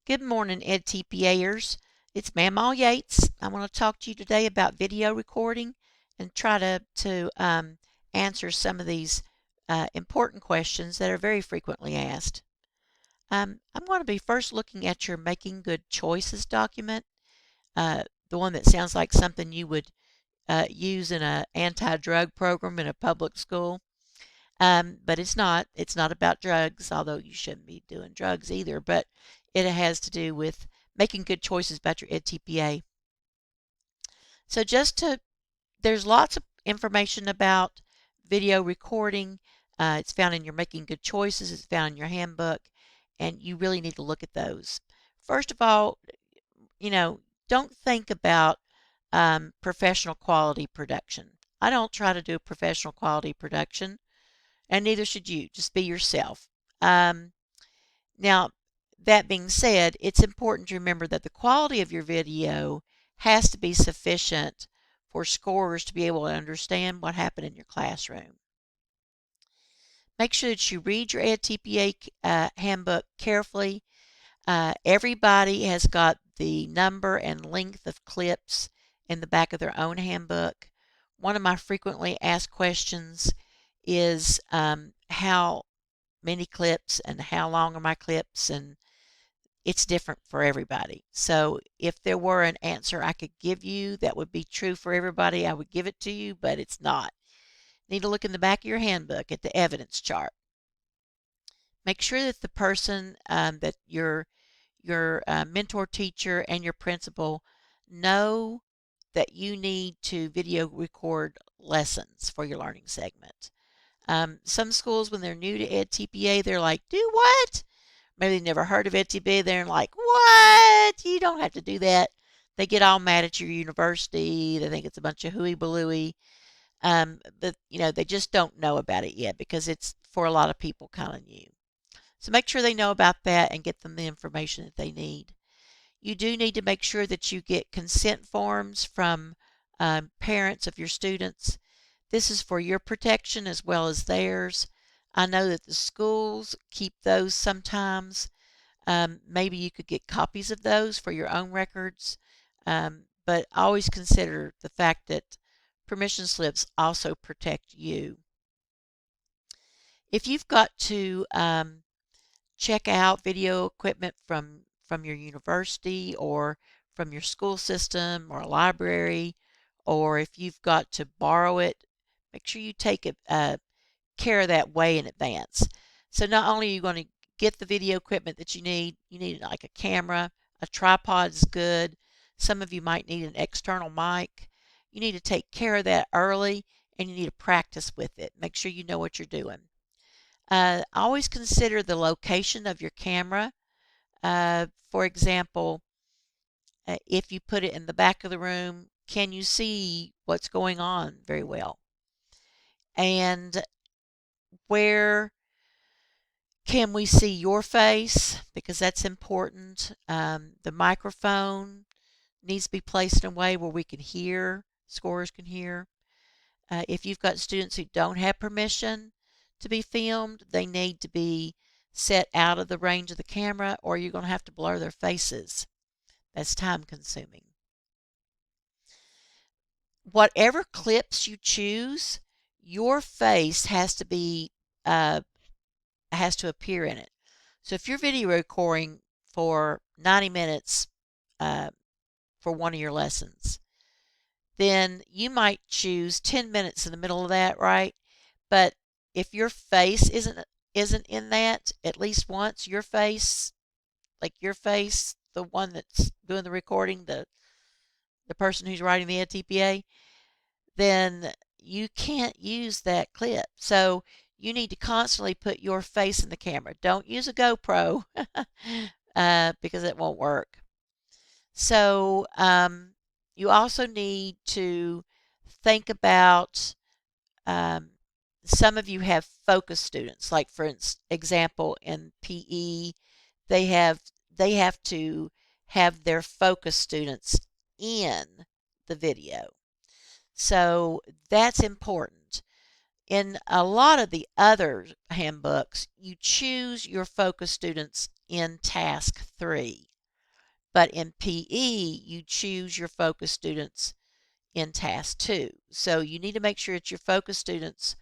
Good morning, edTPAers. It's Mamaw Yates. I want to talk to you today about video recording and try to answer some of these important questions that are very frequently asked. I'm going to be first looking at your Making Good Choices document, the one that sounds like something you would use in an anti-drug program in a public school. But it's not. It's not about drugs, although you shouldn't be doing drugs either. But it has to do with making good choices about your edTPA. So there's lots of information about video recording. It's found in your Making Good Choices. It's found in your handbook, and you really need to look at those. First of all, don't think about professional quality production. I don't try to do a professional quality production. And neither should you. Just be yourself. Now, that being said, it's important to remember that the quality of your video has to be sufficient for scorers to be able to understand what happened in your classroom. Make sure that you read your edTPA handbook carefully. Everybody has got the number and length of clips in the back of their own handbook. One of my frequently asked questions is how many clips and how long are my clips, and it's different for everybody. So if there were an answer I could give you that would be true for everybody, I would give it to you, but it's not. You need to look in the back of your handbook at the evidence chart. Make sure that the person that your mentor teacher and your principal know that you need to video record lessons for your learning segment. Some schools, when they're new to edTPA, they're like, do what? Maybe they never heard of edTPA. They're like, what? You don't have to do that. They get all mad at your university. They think it's a bunch of hooey balooey. But, they just don't know about it yet because it's, for a lot of people, kind of new. So make sure they know about that and get them the information that they need. You do need to make sure that you get consent forms from parents of your students. This is for your protection as well as theirs. I know that the schools keep those sometimes. Maybe you could get copies of those for your own records. But always consider the fact that permission slips also protect you. If you've got to check out video equipment from your university or from your school system or a library, or if you've got to borrow it, make sure you take care of that way in advance. So not only are you going to get the video equipment that you need like a camera, a tripod is good. Some of you might need an external mic. You need to take care of that early, and you need to practice with it. Make sure you know what you're doing. Always consider the location of your camera. For example, if you put it in the back of the room, can you see what's going on very well? And where can we see your face? Because that's important. The microphone needs to be placed in a way where we can hear, scorers can hear. If you've got students who don't have permission to be filmed, they need to be set out of the range of the camera, or you're going to have to blur their faces. That's time consuming. Whatever clips you choose, your face has to appear in it. So if you're video recording for 90 minutes for one of your lessons, then you might choose 10 minutes in the middle of that, right? But if your face isn't in that at least once, your face, the one that's doing the recording, the person who's writing the edTPA, then you can't use that clip. So you need to constantly put your face in the camera. Don't use a GoPro because it won't work. So you also need to think about, some of you have focus students, like for example in PE, they have to have their focus students in the video. So that's important. In a lot of the other handbooks, you choose your focus students in task 3. But in PE, you choose your focus students in task 2. So you need to make sure that your focus students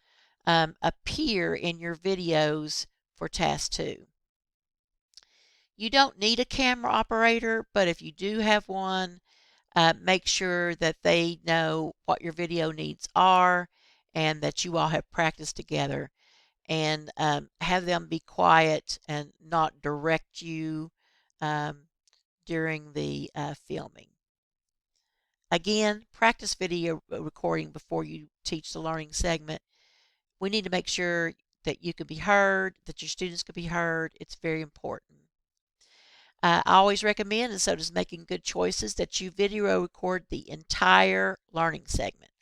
appear in your videos for task 2. You don't need a camera operator, but if you do have one, make sure that they know what your video needs are and that you all have practiced together, and have them be quiet and not direct you during the filming. Again, practice video recording before you teach the learning segment. We need to make sure that you can be heard, that your students can be heard. It's very important. I always recommend, and so does Making Good Choices, that you video record the entire learning segment,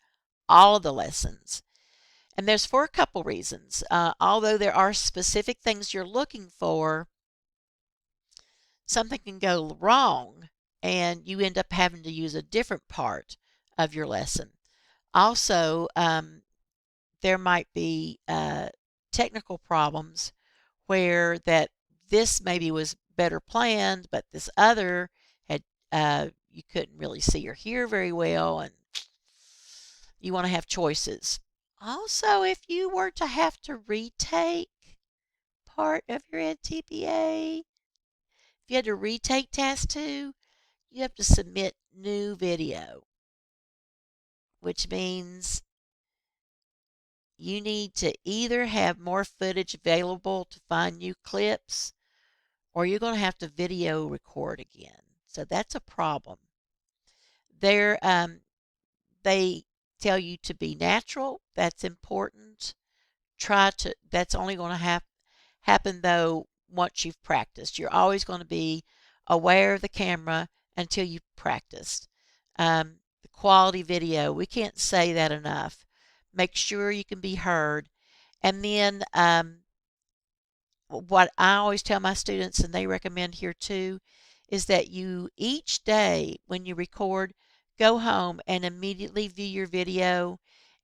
all of the lessons. And there's for a couple reasons. Although there are specific things you're looking for, something can go wrong and you end up having to use a different part of your lesson. Also, there might be technical problems where that this maybe was better planned, but this other had you couldn't really see or hear very well, and you want to have choices. Also, if you were to have to retake part of your edTPA, if you had to retake task 2, you have to submit new video, which means you need to either have more footage available to find new clips, or you're going to have to video record again. So that's a problem. They tell you to be natural. That's important. That's only going to happen though once you've practiced. You're always going to be aware of the camera until you've practiced. The quality video, we can't say that enough. Make sure you can be heard. And then what I always tell my students, and they recommend here too, is that you each day when you record, go home and immediately view your video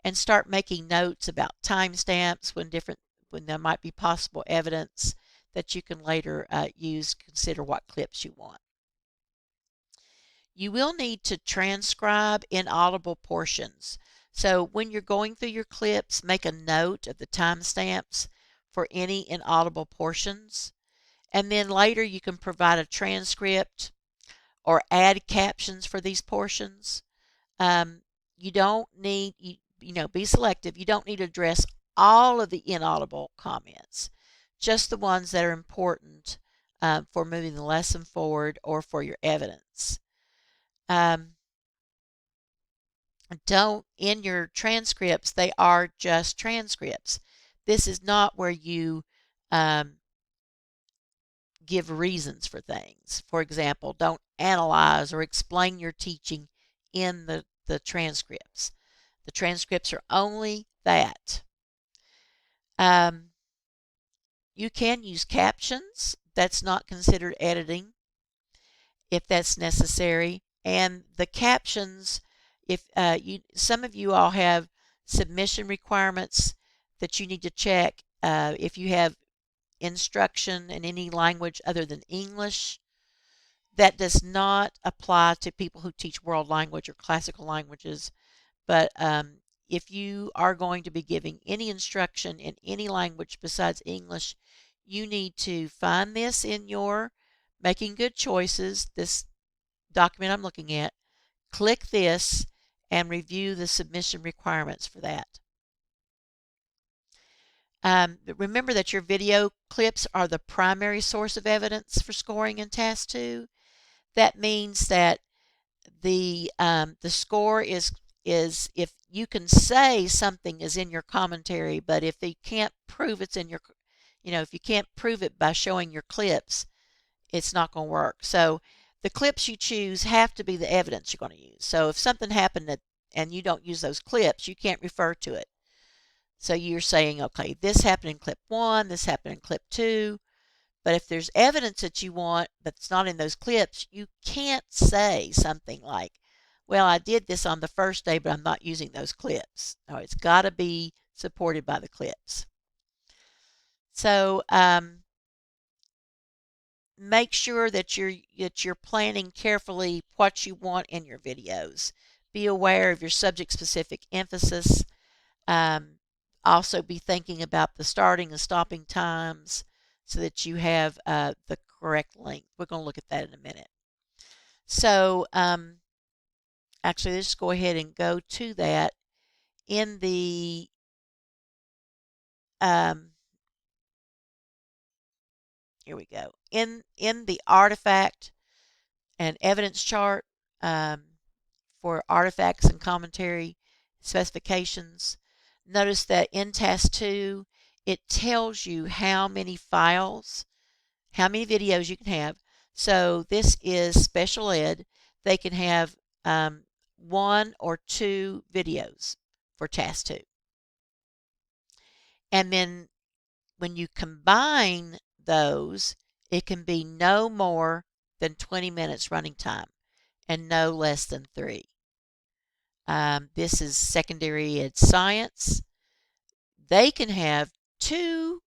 and start making notes about timestamps when there might be possible evidence that you can later use to consider what clips you want. You will need to transcribe inaudible portions. So when you're going through your clips, make a note of the timestamps for any inaudible portions. And then later you can provide a transcript or add captions for these portions. You don't need, be selective. You don't need to address all of the inaudible comments, just the ones that are important for moving the lesson forward or for your evidence. In your transcripts, they are just transcripts. This is not where you give reasons for things. For example, don't analyze or explain your teaching in the transcripts. The transcripts are only that. You can use captions. That's not considered editing if that's necessary. And the captions, if some of you all have submission requirements that you need to check. If you have instruction in any language other than English, that does not apply to people who teach world language or classical languages. But if you are going to be giving any instruction in any language besides English, you need to find this in your Making Good Choices, this document I'm looking at, click this, and review the submission requirements for that. Remember that your video clips are the primary source of evidence for scoring in task 2. That means that the score is if you can say something is in your commentary, but if you can't prove it's in your, if you can't prove it by showing your clips, it's not going to work. So the clips you choose have to be the evidence you're going to use. So if something happened and you don't use those clips, you can't refer to it. So you're saying, okay, this happened in clip 1, this happened in clip 2. But if there's evidence that you want that's not in those clips, you can't say something like, well, I did this on the first day, but I'm not using those clips. No, it's got to be supported by the clips. So make sure that you're planning carefully what you want in your videos. Be aware of your subject-specific emphasis. Also be thinking about the starting and stopping times so that you have the correct length. We're going to look at that in a minute. So actually, let's go ahead and go to that in the here we go. In the artifact and evidence chart for artifacts and commentary specifications, notice that in task 2, it tells you how many files, how many videos you can have. So this is special ed. They can have 1 or 2 videos for task 2. And then when you combine those, it can be no more than 20 minutes running time and no less than 3. This is secondary ed science. They can have 2,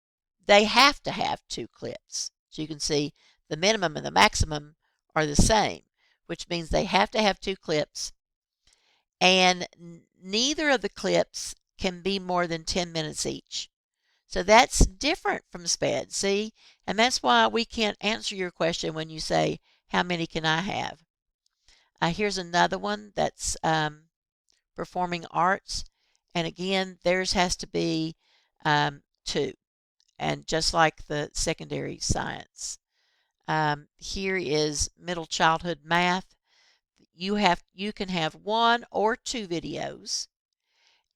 they have to have 2 clips. So you can see the minimum and the maximum are the same, which means they have to have 2 clips, and neither of the clips can be more than 10 minutes each. So that's different from SPED, see? And that's why we can't answer your question when you say, how many can I have? Here's another one that's performing arts. And again, theirs has to be 2. And just like the secondary science. Here is middle childhood math. You can have 1 or 2 videos,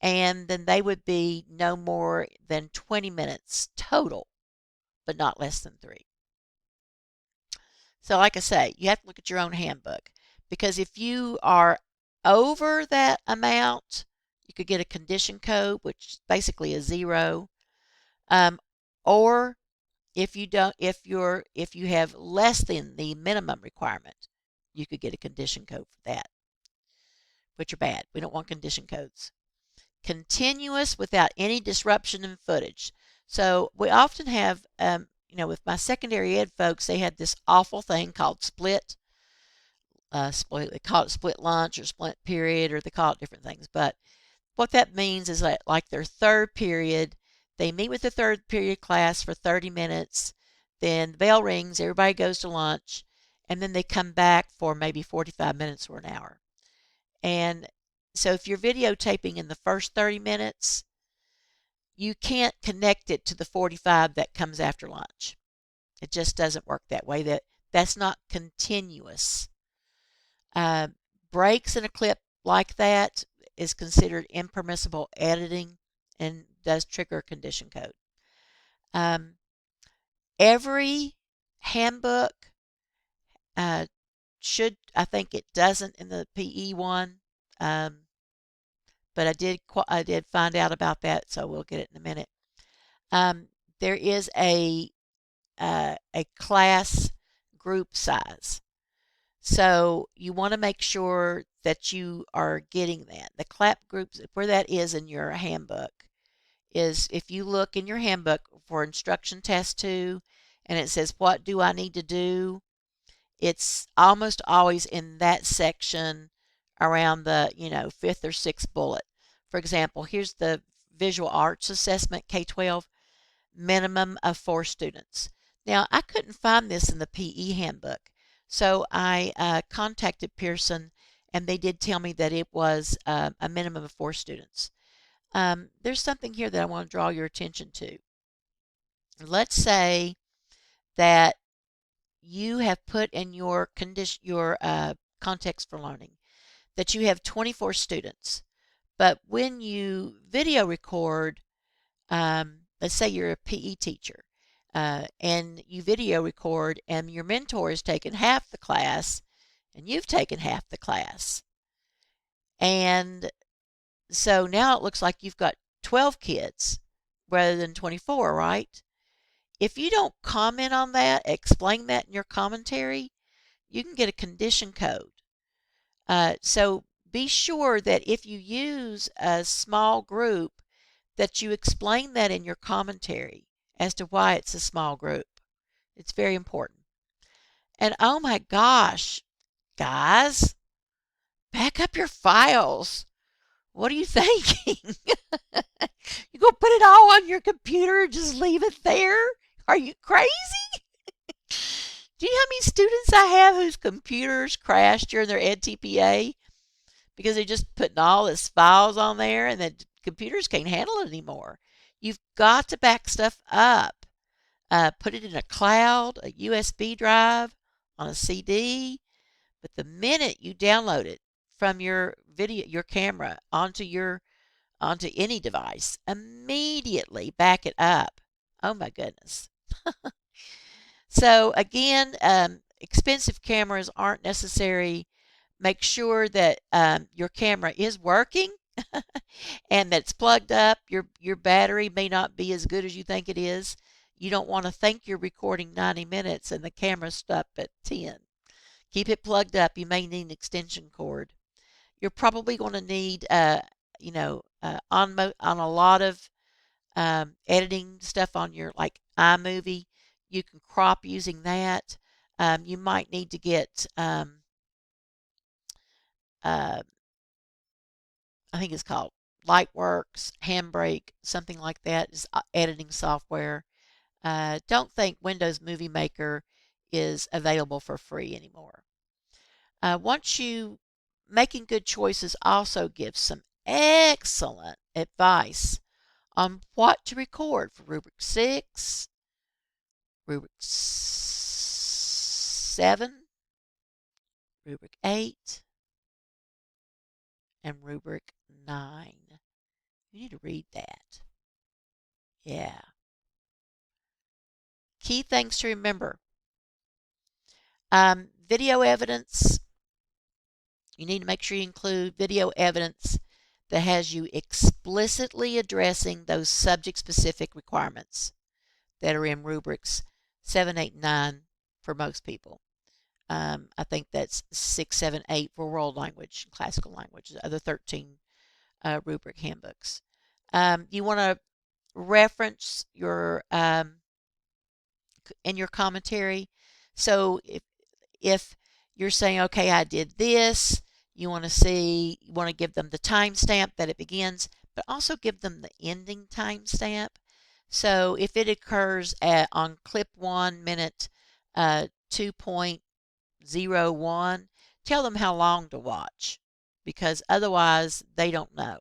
and then they would be no more than 20 minutes total, but not less than 3. So like I say, you have to look at your own handbook, because if you are over that amount, you could get a condition code, which is basically a 0. Or if you have less than the minimum requirement, you could get a condition code for that, which are bad. We don't want condition codes. Continuous without any disruption in footage. So we often have, with my secondary ed folks, they had this awful thing called split. They call it split lunch or split period, or they call it different things. But what that means is that, like, their third period, they meet with the third period class for 30 minutes. Then the bell rings, everybody goes to lunch, and then they come back for maybe 45 minutes or an hour. And so if you're videotaping in the first 30 minutes, you can't connect it to the 45 that comes after lunch. It just doesn't work that way. That's not continuous. Breaks in a clip like that is considered impermissible editing and does trigger a condition code. Every handbook should, I think it doesn't in the PE one, but I did find out about that, so we'll get it in a minute. There is a class group size. So you want to make sure that you are getting that. The clap groups, where that is in your handbook, is if you look in your handbook for instruction task 2 and it says, what do I need to do? It's almost always in that section around the 5th or 6th bullet. For example, here's the visual arts assessment, K-12, minimum of 4 students. Now, I couldn't find this in the PE handbook, so I contacted Pearson, and they did tell me that it was a minimum of 4 students. There's something here that I want to draw your attention to. Let's say that you have put in your context for learning that you have 24 students, but when you video record, let's say you're a PE teacher, and you video record, and your mentor has taken half the class, and you've taken half the class. And so now it looks like you've got 12 kids rather than 24, right? If you don't comment on that, explain that in your commentary, you can get a condition code. So be sure that if you use a small group, that you explain that in your commentary as to why it's a small group. It's very important. And oh my gosh, guys, back up your files. What are you thinking? You gonna put it all on your computer and just leave it there? Are you crazy? Do you know how many students I have whose computers crashed during their edTPA because they're just putting all this files on there and the computers can't handle it anymore? You've got to back stuff up. Put it in a cloud, a USB drive, on a CD. But the minute you download it from your camera onto any device, immediately back it up. Oh my goodness. So again, expensive cameras aren't necessary. Make sure that your camera is working and that it's plugged up. Your battery may not be as good as you think it is. You don't want to think you're recording 90 minutes and the camera's stuck at 10. Keep it plugged up. You may need an extension cord. You're probably going to need, on a lot of editing stuff on your like iMovie, you can crop using that. You might need to get, I think it's called Lightworks, Handbrake, something like that is editing software. Don't think Windows Movie Maker is available for free anymore. Once you making good choices also gives some excellent advice on what to record for Rubric 6, Rubric 7, Rubric 8, and Rubric 9. You need to read that. Yeah. Key things to remember. Video evidence. You need to make sure you include video evidence that has you explicitly addressing those subject-specific requirements that are in rubrics 7, 8, 9 for most people. I think that's 6, 7, 8 for world language, classical language, the other 13 rubric handbooks. You want to reference your in your commentary. So if you're saying, okay, I did this, you want to give them the timestamp that it begins, but also give them the ending timestamp. So if it occurs on clip 1 minute 2.01, tell them how long to watch, because otherwise they don't know.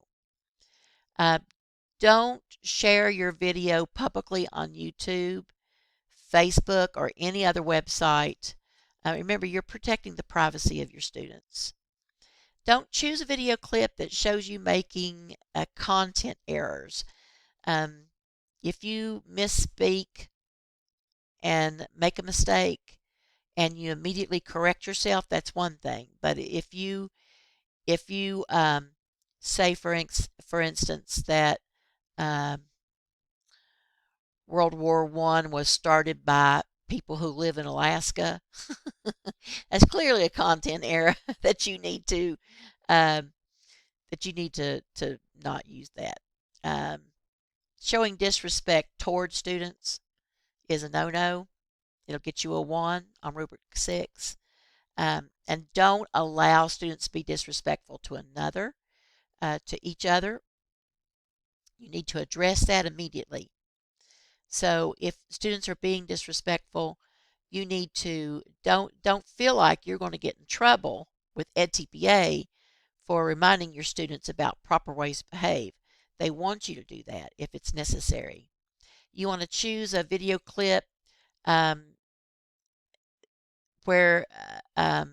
Don't share your video publicly on YouTube, Facebook, or any other website. Remember, you're protecting the privacy of your students. Don't choose a video clip that shows you making content errors. If you misspeak and make a mistake and you immediately correct yourself, that's one thing. But if you say, for instance, that World War I was started by people who live in Alaska, that's clearly a content error that you need to not use that. Showing disrespect toward students is a no-no. It'll get you a 1 on rubric 6. And don't allow students to be disrespectful to each other. You need to address that immediately. So if students are being disrespectful, you need to don't feel like you're going to get in trouble with edTPA for reminding your students about proper ways to behave. They want you to do that if it's necessary. You want to choose a video clip where the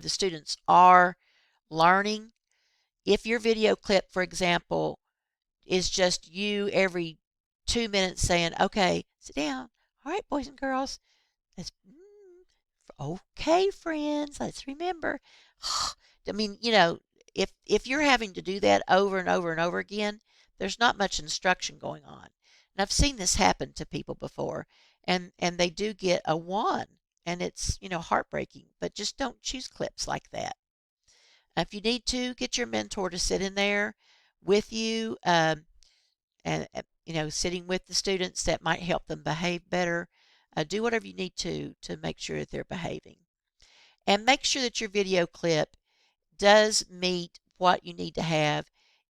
students are learning. If your video clip, for example, is just you every 2 minutes saying, okay, sit down. All right, boys and girls. That's, okay, friends, let's remember. I mean, if you're having to do that over and over and over again, there's not much instruction going on. And I've seen this happen to people before, and they do get a 1, and it's, heartbreaking. But just don't choose clips like that. If you need to, get your mentor to sit in there with you, and sitting with the students, that might help them behave better. do whatever you need to make sure that they're behaving. And make sure that your video clip does meet what you need to have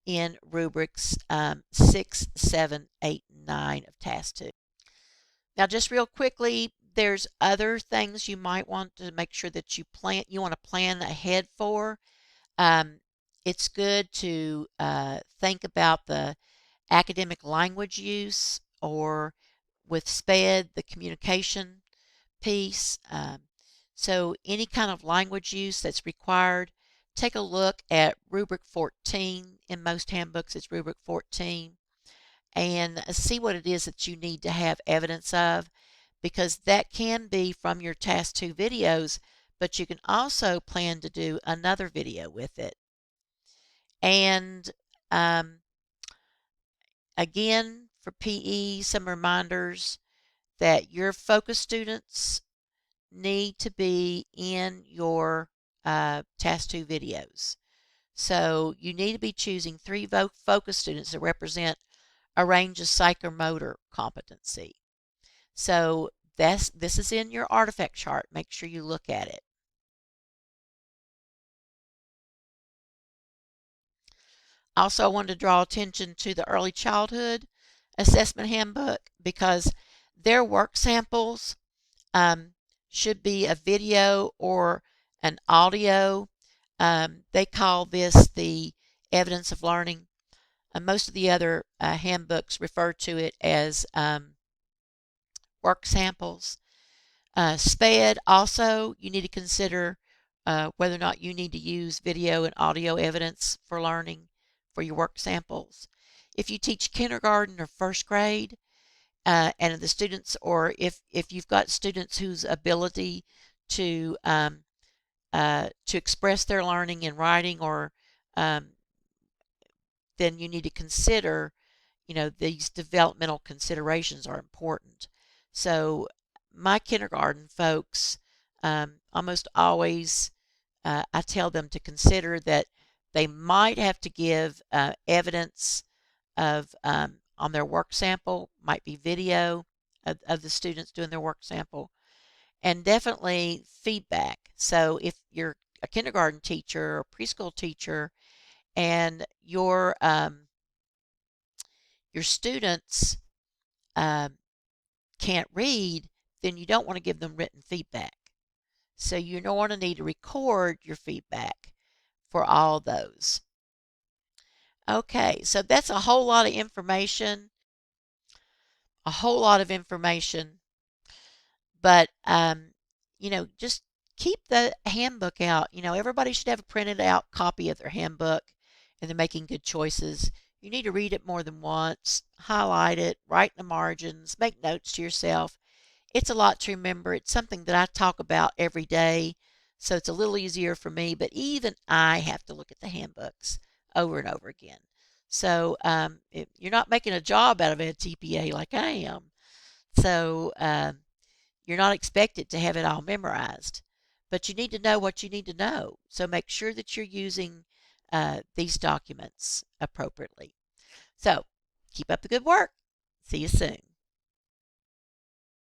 in rubrics 6, 7, 8, and 9 of Task 2. Now, just real quickly, there's other things you might want to make sure that you want to plan ahead for. It's good to think about the academic language use, or with SPED, the communication piece. So any kind of language use that's required, take a look at rubric 14. In most handbooks, it's rubric 14, and see what it is that you need to have evidence of, because that can be from your Task 2 videos, but you can also plan to do another video with it. And again, for PE, some reminders that your focus students need to be in your Task 2 videos. So you need to be choosing 3 focus students that represent a range of psychomotor competency. So this is in your artifact chart. Make sure you look at it. Also, I wanted to draw attention to the Early Childhood Assessment Handbook, because their work samples should be a video or an audio. They call this the evidence of learning. Most of the other handbooks refer to it as work samples. SPED also, you need to consider whether or not you need to use video and audio evidence for learning for your work samples. If you teach kindergarten or first grade, and the students, or if you've got students whose ability to express their learning in writing, or then you need to consider, these developmental considerations are important. So my kindergarten folks, almost always, I tell them to consider that they might have to give evidence of on their work sample, might be video of the students doing their work sample, and definitely feedback. So if you're a kindergarten teacher or preschool teacher, and your students can't read, then you don't want to give them written feedback. So you don't want to need to record your feedback for all those. Okay, so that's a whole lot of information. But just keep the handbook out. Everybody should have a printed out copy of their handbook, and they're making good choices. You need to read it more than once, highlight it, write in the margins, make notes to yourself. It's a lot to remember. It's something that I talk about every day, so it's a little easier for me, but even I have to look at the handbooks over and over again. So you're not making a job out of edTPA like I am. So you're not expected to have it all memorized, but you need to know what you need to know. So make sure that you're using these documents appropriately. So keep up the good work. See you soon.